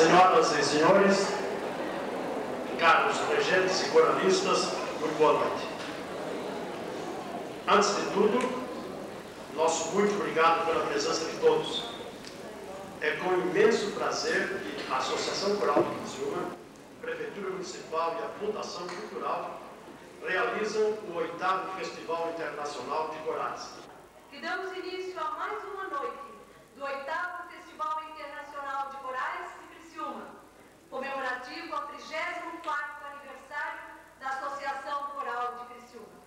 Senhoras e senhores, caros regentes e coralistas, muito boa noite. Antes de tudo, nosso muito obrigado pela presença de todos. É com imenso prazer que a Associação Coral de Criciúma, Prefeitura Municipal e a Fundação Cultural realizam o 8º Festival Internacional de Corais. Que damos início a mais uma noite do 8º Festival Internacional de Corais de Criciúma, comemorativo ao 34º aniversário da Associação Coral de Criciúma.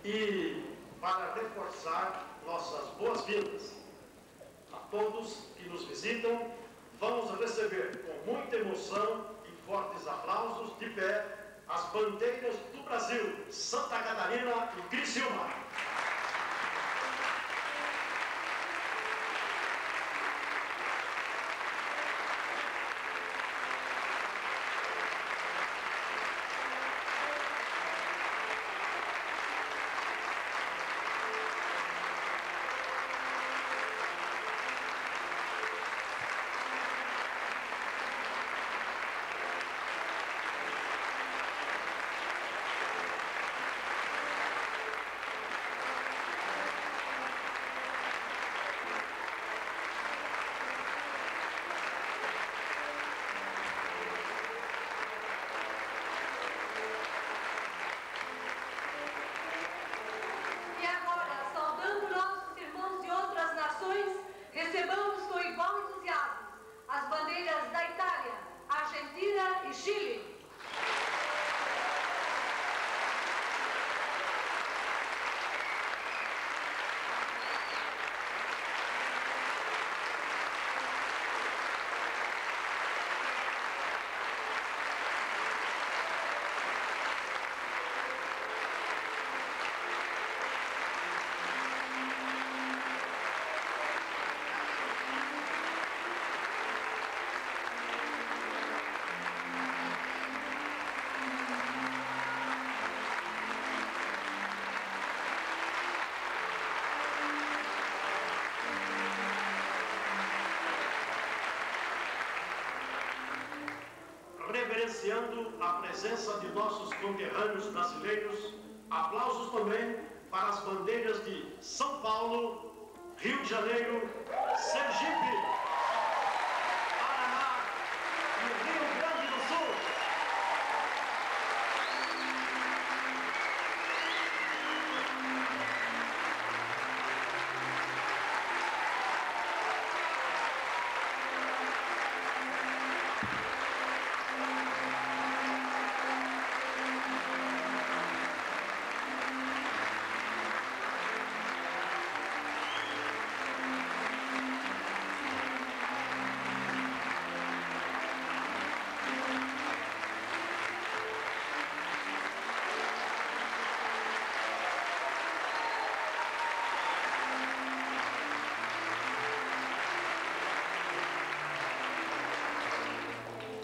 E, para reforçar nossas boas-vindas a todos que nos visitam, vamos receber com muita emoção e fortes aplausos de pé as bandeiras do Brasil, Santa Catarina e Criciúma. Recebamos com igual entusiasmo as bandeiras da Itália, Argentina e Chile. Reverenciando a presença de nossos conterrâneos brasileiros, aplausos também para as bandeiras de São Paulo, Rio de Janeiro, Sergipe, Paraná e Rio Grande do Sul.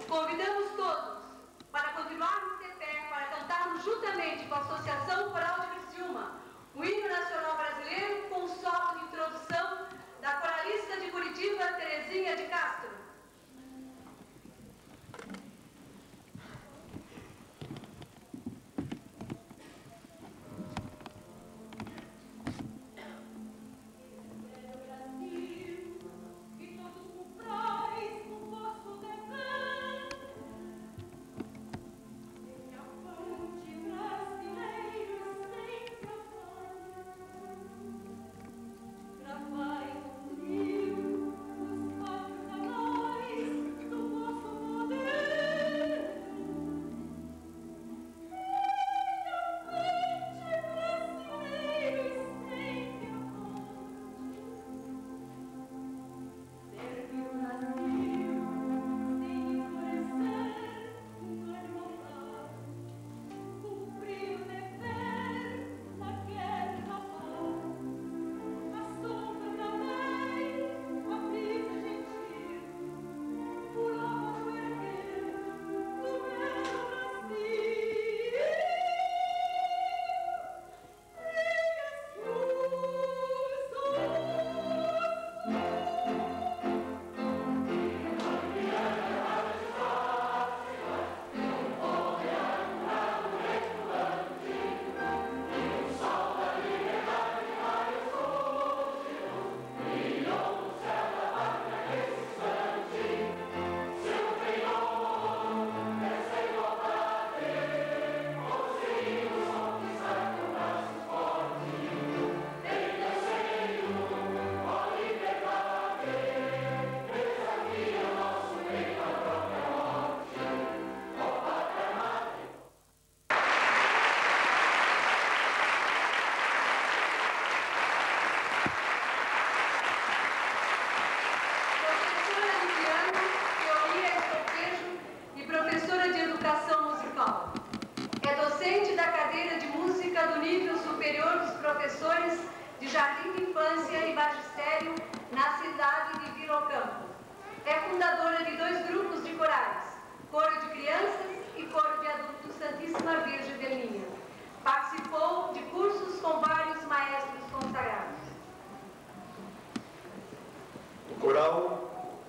Convidamos todos para continuarmos de pé, para cantarmos juntamente com a Associação Coral de Criciúma o hino nacional brasileiro com o solo de introdução da coralista de Curitiba, Terezinha de Castro. Vai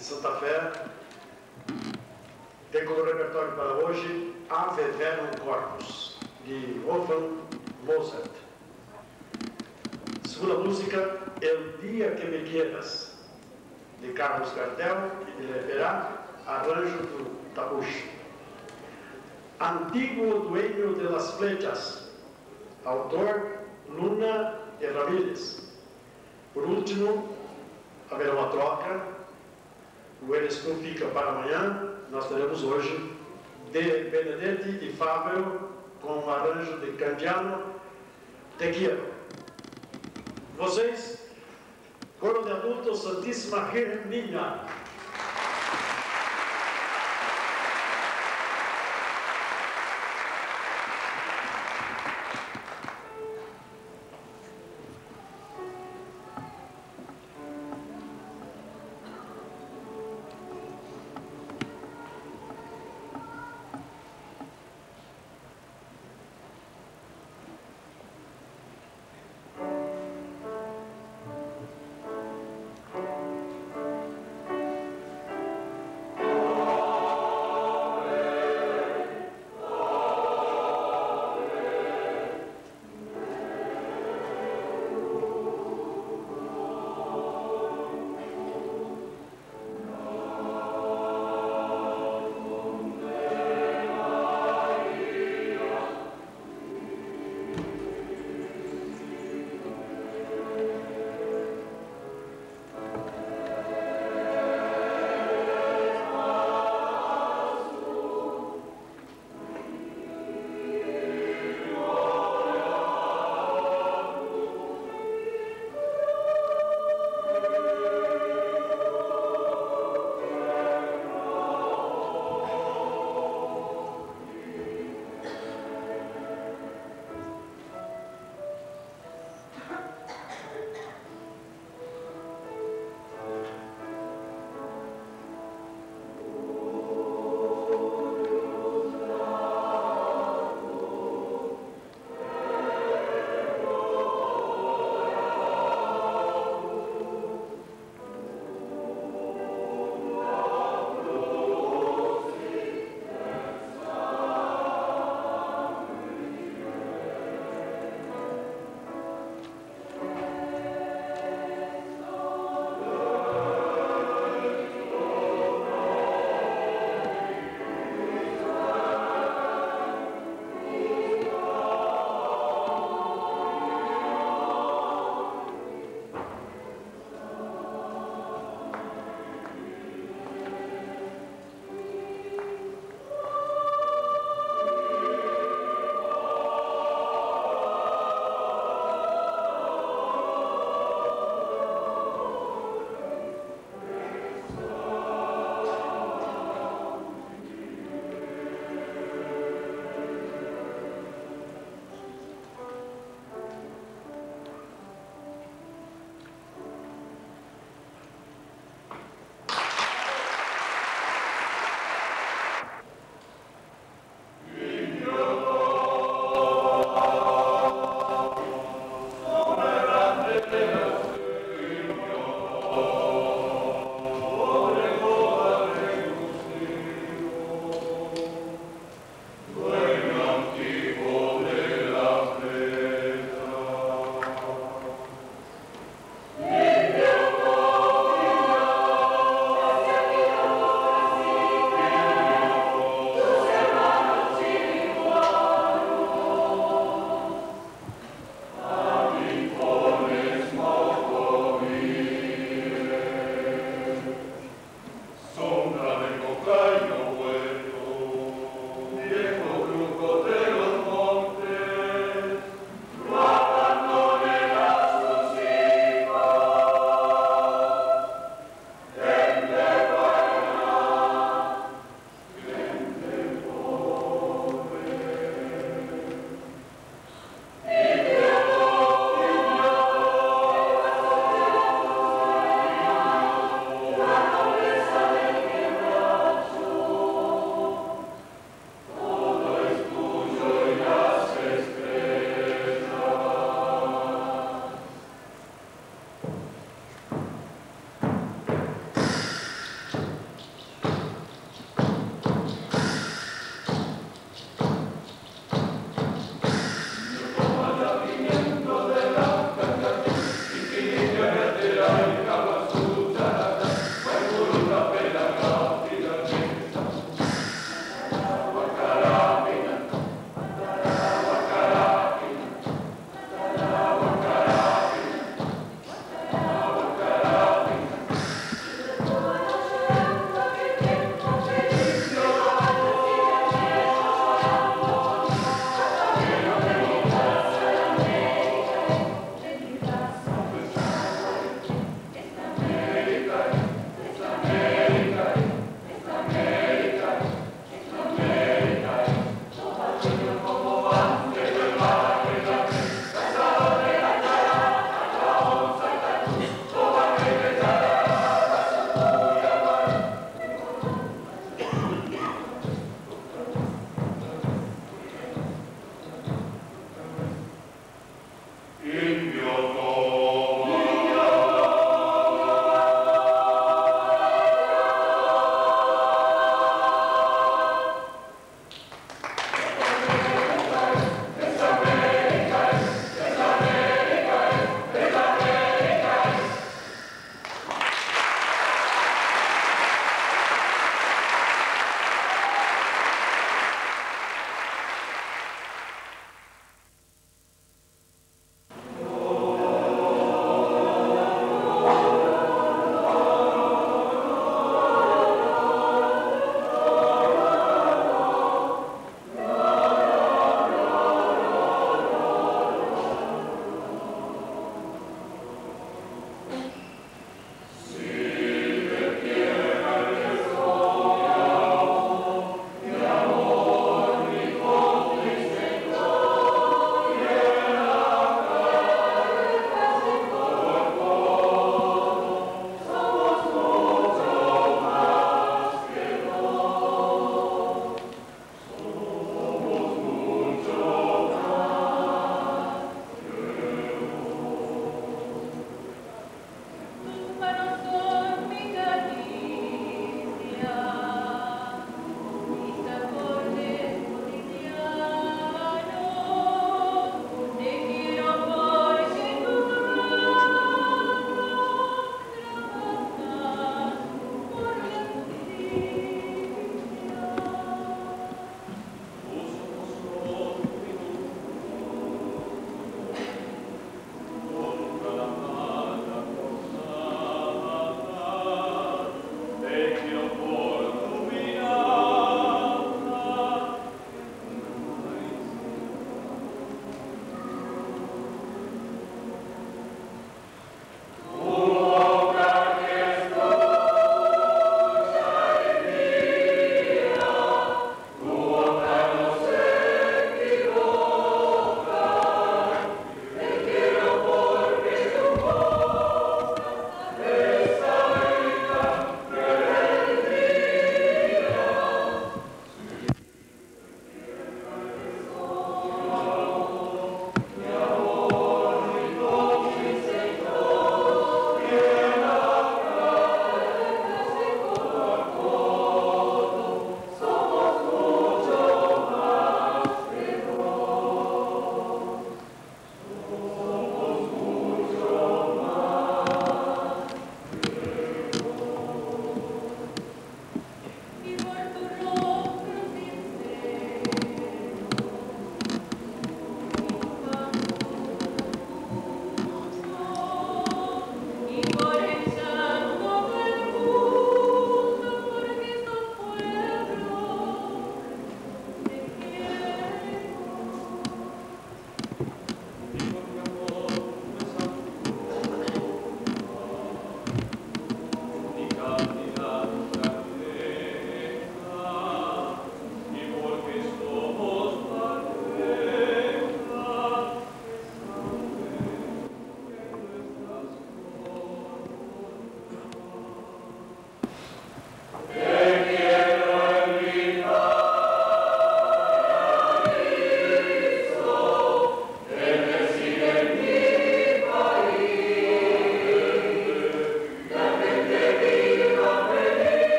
de Santa Fé, tem como repertório para hoje Ave Verum Corpus, de Wolfgang Mozart. Segunda música, El Dia que Me Quieras, de Carlos Gardel e de Leperá, arranjo do Tabush. Antiguo Dueño de las Flechas, autor Luna e Ramírez. Por último, haverá uma troca, o Eles não fica para amanhã, nós teremos hoje de Benedetti e Fábio com o arranjo de Candiano Te Quiero. Vocês, coro de adultos Santíssima Virgem.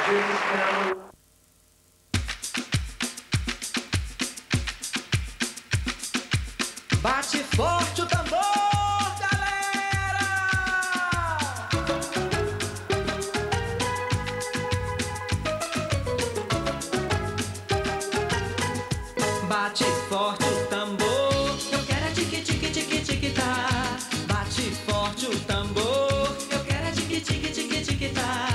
gente espera. Bate forte o tambor, galera! Bate forte o tambor, eu quero é tique tique tique tique tá. Bate forte o tambor, eu quero é tique tique tique tique tá.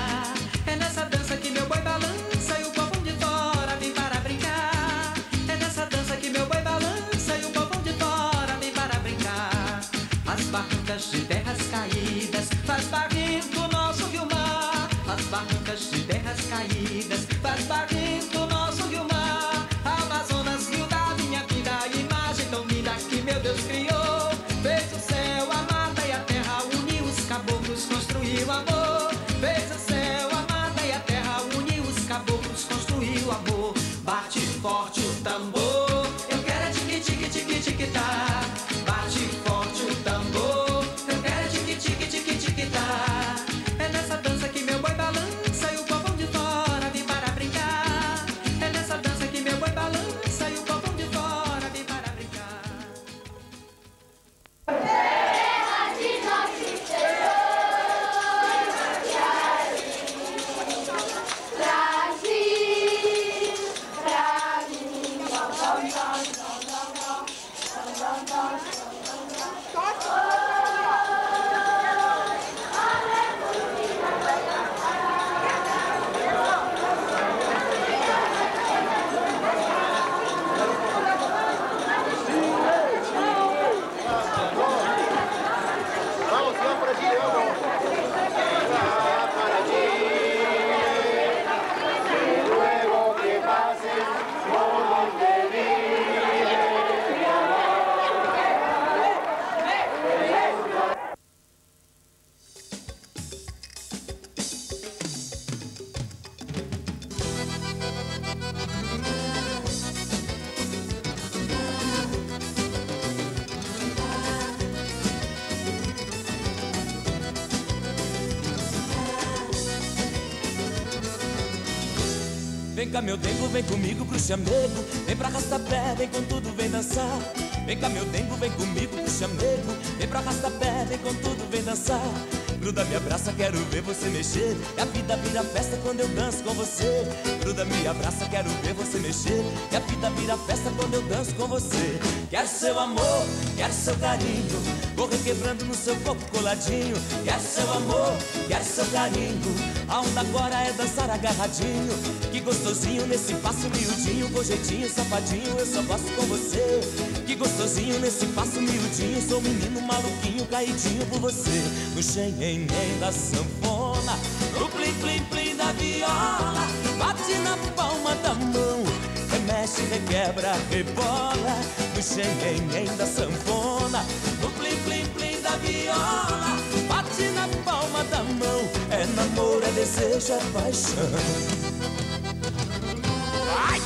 É nessa dança que meu boi balança e o povão de fora vem para brincar. É nessa dança que meu boi balança e o povão de fora vem para brincar. As barrancas de terras caídas faz barrento nosso rio-mar. As barrancas de terras caídas faz barrento nosso rio-mar. Amazonas, rio da minha vida, imagem tão linda que meu Deus criou. Fez o céu, a mata e a terra, uniu os caboclos, construiu amor. Fez o céu, a mata e a terra, uniu os caboclos, construiu amor. Bate forte o tambor, eu quero é tique tique tique tique tá. Bate forte o tambor, eu quero é tique tique tique tique tá. É nessa dança que meu boi balança e o povão de fora vem para brincar. É nessa dança que meu boi balança e o povão de fora vem para brincar. Vem cá meu dengo, vem comigo pro chamego. Vem pra arrastapé, vem com tudo, vem dançar. Vem cá meu dengo, vem comigo pro chamego. Vem pra arrastapé, vem com tudo, vem dançar. Gruda, me abraça, quero ver você mexer. E a vida vira festa quando eu danço com você. Gruda, me abraça, quero ver você mexer. E a vida vira festa quando eu danço com você. Quero seu amor, quero seu carinho. Vou requebrando no seu corpo coladinho. Quero seu amor, quero seu carinho. A onda agora é dançar agarradinho. Que gostosinho nesse passo miudinho. Com jeitinho, safadinho, eu só gosto com você. Que gostosinho nesse passo miudinho. Sou menino maluquinho, caidinho por você. No xenhen da sanfona, no plim plim plim da viola. Bate na palma da mão, remexe, requebra, rebola. No xenhen da sanfona, no plim plim plim da viola. Bate na palma da mão, é namoro, é desejo, é paixão. Ai!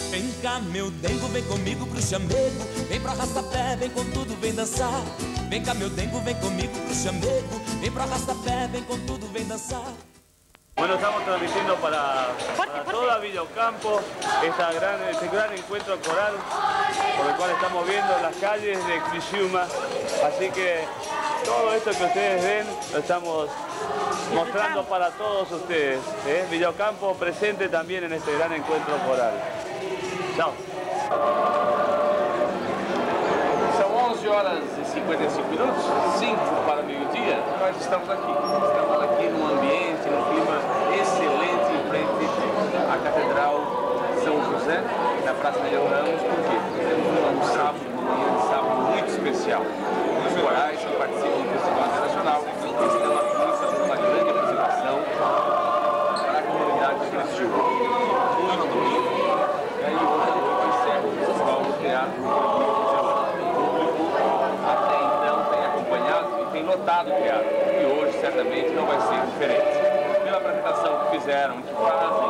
Vem cá meu dengo, vem comigo pro chamego. Vem pro arrastapé, vem com tudo, vem dançar. Vem cá meu dengo, vem comigo pro chamego. Vem pro arrastapé, vem com tudo, vem dançar. Bueno, estamos transmitiendo para toda Villocampo este gran encuentro coral por el cual estamos viendo las calles de Criciúma. Así que todo esto que ustedes ven lo estamos mostrando para todos ustedes. Villocampo presente también en este gran encuentro coral. Chao. São 11 horas e 55 minutos, 5 para meio-dia, nós estamos aqui. Estamos aqui num ambiente, num clima excelente em frente à Catedral São José, na Praça Nereu Ramos, porque temos um sábado, uma manhã de sábado muito especial. Os corais que participam do Festival Internacional estão aqui fazendo uma grande apresentação para a comunidade de Criciúma. Hoje, domingo, e aí hoje a gente encerra o Festival do Teatro. Até então tem acompanhado e tem lotado o teatro, e hoje certamente não vai ser diferente. Pela apresentação que fizeram, que fazem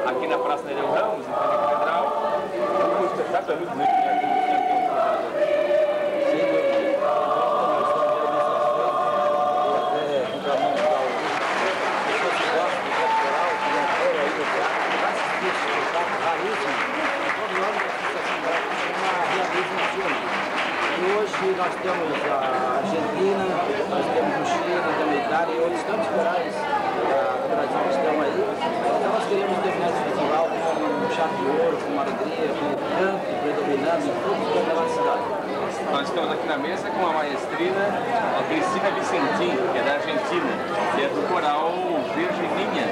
aqui na Praça Nereu Ramos, em frente à Catedral, teatro é muito bonito, né? Hoje nós temos a Argentina, nós temos o Chile, a Itália e outros tantos corais do Brasil que estão aí. Então nós queremos terminar esse festival com um chave de ouro, com uma alegria, com um canto predominando em tudo que é da nossa cidade. Nós estamos aqui na mesa com a maestrina Cristina Vicentin, que é da Argentina, que é do coral Virgininha,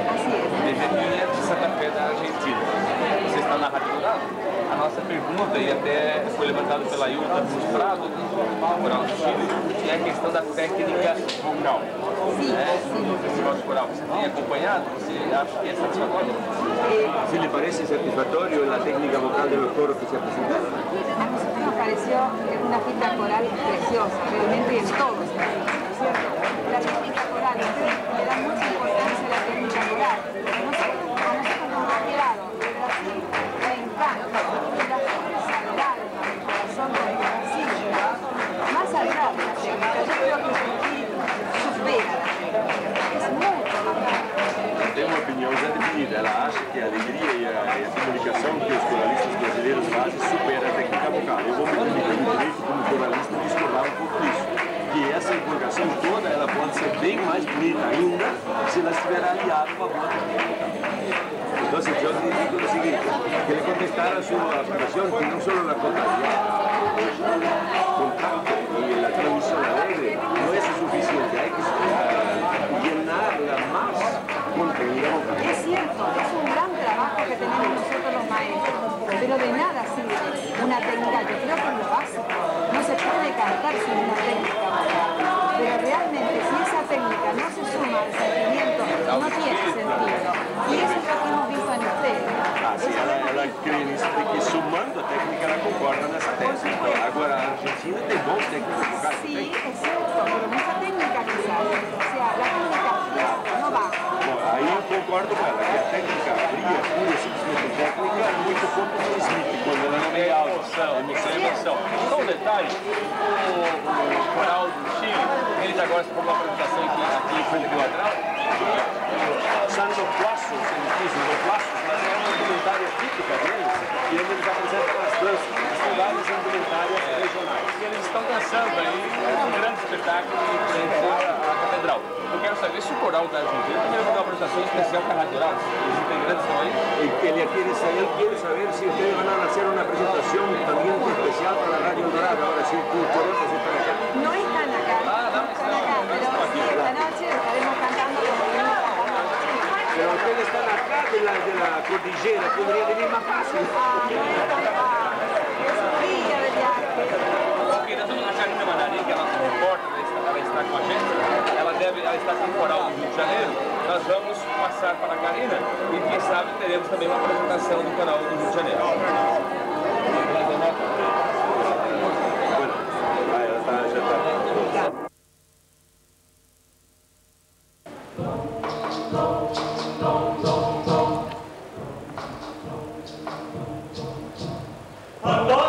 de Santa Fé da Argentina. Você está na Rádio Dourado? A nossa pergunta, e até foi levantada pela Ilda Cruz Prado, do Coral do Chile, que é a questão da técnica vocal. No Festival de Coral. Você tem acompanhado? Você acha que é satisfatório? ¿Sí le parece satisfactorio la técnica vocal de los coros que se presentaron? A nosotros nos pareció una fiesta coral preciosa, realmente en todos, ¿cierto? La técnica coral, le da mucha importancia a la técnica coral. Nosotros nos ha quedado de Brasil, me encanta, la fuerza del alma, del corazón de Brasil, más allá de la técnica, yo creo que supera la técnica, es mucho más grande. Tem uma opinião já definida. Ela acha que a alegria e a comunicação que os coralistas brasileiros fazem supera a técnica vocal. Eu vou me permitir no direito, como coralista, discordar um pouco disso. Que essa empolgação toda ela pode ser bem mais bonita ainda se ela estiver aliada com a boa técnica vocal. Então, eu digo o seguinte, que ele contestar a sua aplicação, que não só a contagia, contacto e a transmissão alegre não é suficiente, hay que llenarla más con técnica vocal. Es cierto, es un gran trabajo que tenemos nosotros los maestros, pero de nada sirve una técnica, yo creo que es lo básico. No se puede cantar sin una técnica vocal, pero realmente si esa técnica no se suma al sentimiento, no tiene sentido. Y eso es lo que hemos visto en ustedes. Assim, ela crê nisso de que sumando a técnica ela concorda nessa tese. Agora a Argentina tem bons técnicos vocais. Sí, es cierto, pero mucha técnica quizás. O sea, la técnica fría no va. Bom, aí eu concordo com ela, que a técnica fria, pura, simplesmente técnica, é muito pouco transmite quando ela não é Emoção. Só um detalhe, o coral do Chile, eles agora estão com uma apresentação aqui em frente do Ladrão. São doplaços, eles dizem doplaços, mas é uma indumentária típica deles e eles apresentam as danças, as várias indumentárias regionais. E eles estão dançando aí um grande espetáculo em frente à catedral. Eu quero saber se o coral da Argentina também vai dar uma apresentação especial para a Rádio Dourado. Os integrantes estão aí? Ele quiere saber si ustedes van a hacer una presentación también especial para la Radio Dourado, ahora sí, tus coristas están acá. No están acá, no están acá, pero sí, esta noche estaremos cantando como venimos cantando. Pero ustedes están acá de la cordillera, podría venir más fácil. Es fría de viaje. Porque nós estamos na Karina Manarim, que é a nossa repórter, ela está com a gente, ela está com o coral do Rio de Janeiro. Nós vamos passar para a Karina e quem sabe teremos também uma apresentação do coral do Rio de Janeiro. Andò